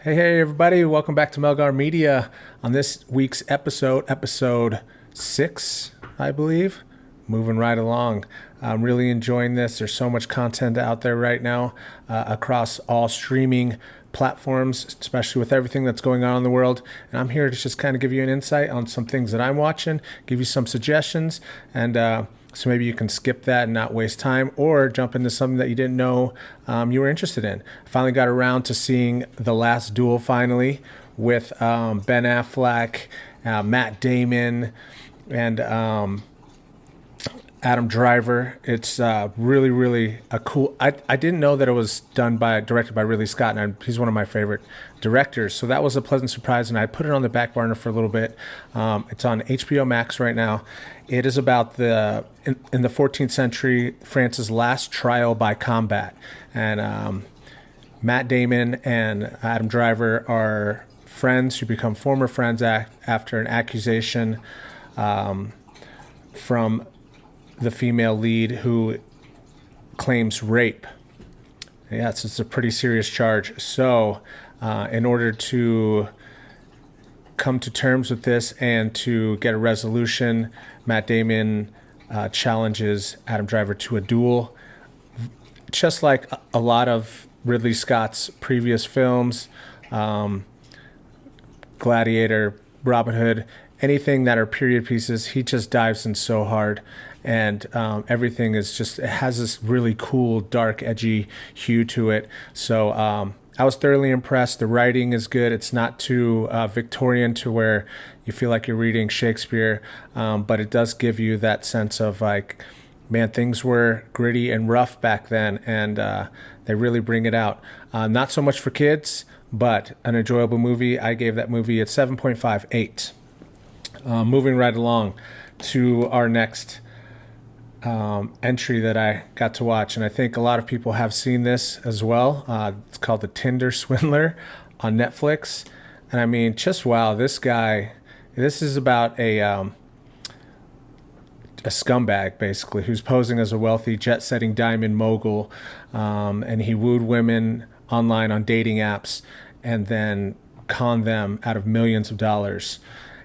Hey, everybody. Welcome back to Melgar Media. On this week's episode 6, I believe. Moving right along. I'm really enjoying this. There's so much content out there right now across all streaming platforms, especially with everything that's going on in the world. And I'm here to just kind of give you an insight on some things that I'm watching, give you some suggestions, and so maybe you can skip that and not waste time, or jump into something that you didn't know you were interested in. I finally got around to seeing The Last Duel finally with Ben Affleck, Matt Damon, and Adam Driver. It's really a cool. I didn't know that it was directed by Ridley Scott, and he's one of my favorite directors. So that was a pleasant surprise, and I put it on the back burner for a little bit. It's on HBO Max right now. It is about in the 14th century France's last trial by combat, and Matt Damon and Adam Driver are friends who become former friends after an accusation from the female lead who claims rape. Yes, it's a pretty serious charge. So, in order to come to terms with this and to get a resolution, Matt Damon challenges Adam Driver to a duel. Just like a lot of Ridley Scott's previous films, Gladiator, Robin Hood, anything that are period pieces, he just dives in so hard. And everything is just, it has this really cool, dark, edgy hue to it. So I was thoroughly impressed. The writing is good. It's not too Victorian to where you feel like you're reading Shakespeare, but it does give you that sense of like, man, things were gritty and rough back then, and they really bring it out. Not so much for kids, but an enjoyable movie. I gave that movie a 7.58. Moving right along to our next entry that I got to watch, and I think a lot of people have seen this as well. It's called The Tinder Swindler on Netflix, and I mean, just wow, this guy. This is about a scumbag basically who's posing as a wealthy, jet-setting diamond mogul, and he wooed women online on dating apps, and then conned them out of millions of dollars.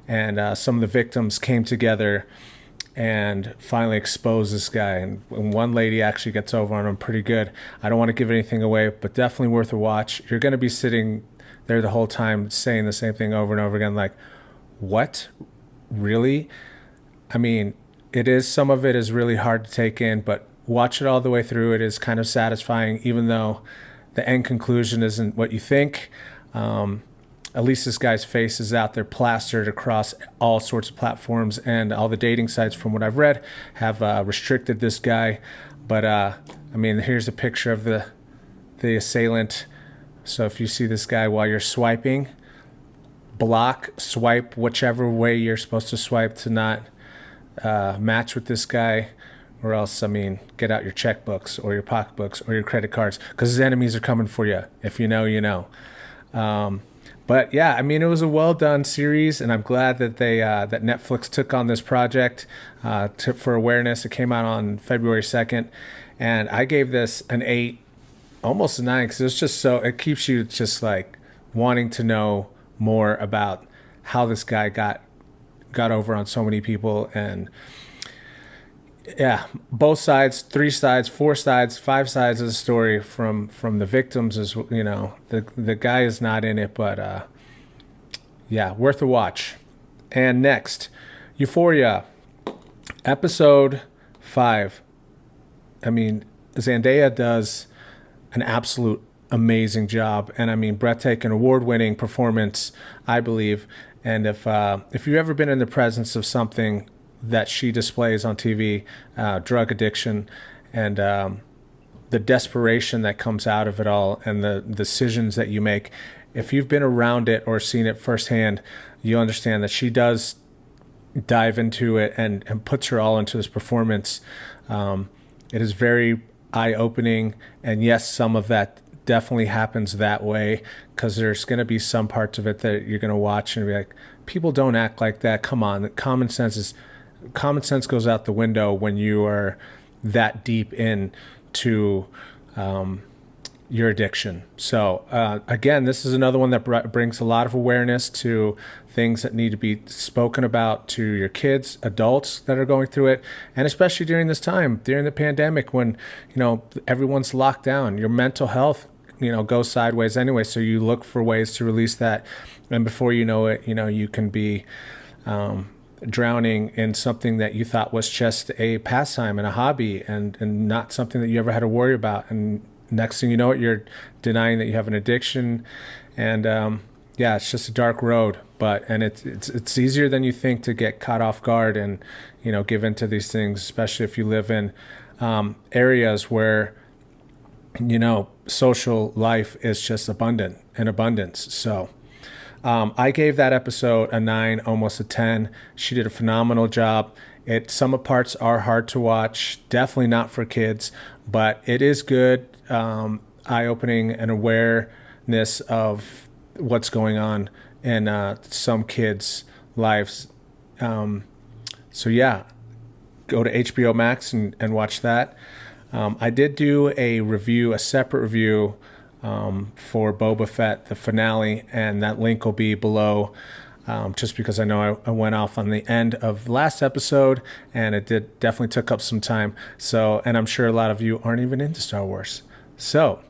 And some of the victims came together and finally expose this guy. And one lady actually gets over on him pretty good. I don't want to give anything away, but definitely worth a watch. You're going to be sitting there the whole time saying the same thing over and over again, like, what? Really? I mean, some of it is really hard to take in, but watch it all the way through. It is kind of satisfying, even though the end conclusion isn't what you think. At least this guy's face is out there plastered across all sorts of platforms, and all the dating sites, from what I've read, have restricted this guy. But I mean, here's a picture of the assailant. So if you see this guy while you're swiping, block, swipe whichever way you're supposed to swipe to not match with this guy, or else, I mean, get out your checkbooks or your pocketbooks or your credit cards, because his enemies are coming for you. If you know, you know. But yeah, I mean, it was a well done series, and I'm glad that that Netflix took on this project for awareness. It came out on February 2nd, and I gave this an 8, almost a 9, because it's just so, it keeps you just like wanting to know more about how this guy got over on so many people. And yeah, both sides, 3 sides, 4 sides, 5 sides of the story from the victims. Is, you know, the guy is not in it, but yeah, worth a watch. And next, Euphoria, episode 5. I mean, Zendaya does an absolute amazing job, and I mean, breathtaking, award-winning performance, I believe. And if you've ever been in the presence of something that she displays on TV, drug addiction, and the desperation that comes out of it all, and the decisions that you make, if you've been around it or seen it firsthand, you understand that she does dive into it and puts her all into this performance. It is very eye-opening, and yes, some of that definitely happens that way, because there's going to be some parts of it that you're going to watch and be like, people don't act like that. Come on, common sense goes out the window when you are that deep into your addiction. So again, this is another one that brings a lot of awareness to things that need to be spoken about to your kids, adults that are going through it, and especially during this time, during the pandemic, when everyone's locked down. Your mental health goes sideways anyway, so you look for ways to release that, and before you know it, you can be drowning in something that you thought was just a pastime and a hobby, and not something that you ever had to worry about. And next thing you know it, you're denying that you have an addiction, and it's just a dark road. And it's easier than you think to get caught off guard and give into these things, especially if you live in areas where social life is just in abundance. So I gave that episode a 9, almost a 10. She did a phenomenal job. Some parts are hard to watch, definitely not for kids, but it is good, eye-opening, and awareness of what's going on in some kids' lives. So yeah, go to HBO Max and watch that. I did do a separate review for Boba Fett, the finale, and that link will be below, just because I know I went off on the end of last episode, and it definitely took up some time. So, and I'm sure a lot of you aren't even into Star Wars. So,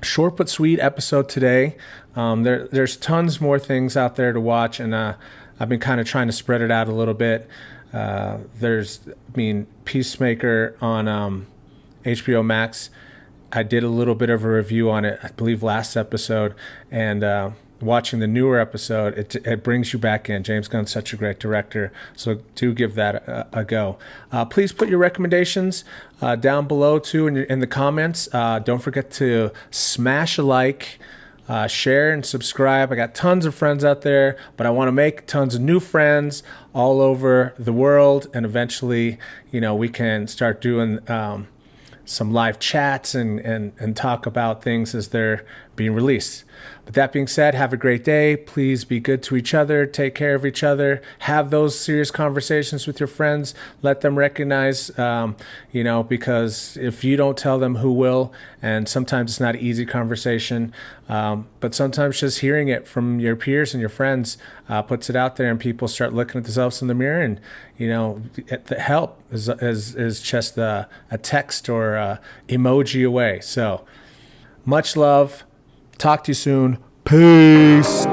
short but sweet episode today. There's tons more things out there to watch, and I've been kind of trying to spread it out a little bit. Peacemaker on HBO Max. I did a little bit of a review on it, I believe, last episode, and watching the newer episode, it brings you back in. James Gunn's such a great director, so do give that a go. Please put your recommendations down below too in the comments. Don't forget to smash a like, share and subscribe. I got tons of friends out there, but I want to make tons of new friends all over the world, and eventually, we can start doing some live chats and talk about things as they're being released. With that being said, have a great day. Please be good to each other. Take care of each other. Have those serious conversations with your friends. Let them recognize, because if you don't tell them, who will? And sometimes it's not an easy conversation, but sometimes just hearing it from your peers and your friends puts it out there, and people start looking at themselves in the mirror, and the help is just a text or a emoji away. So much love. Talk to you soon. Peace.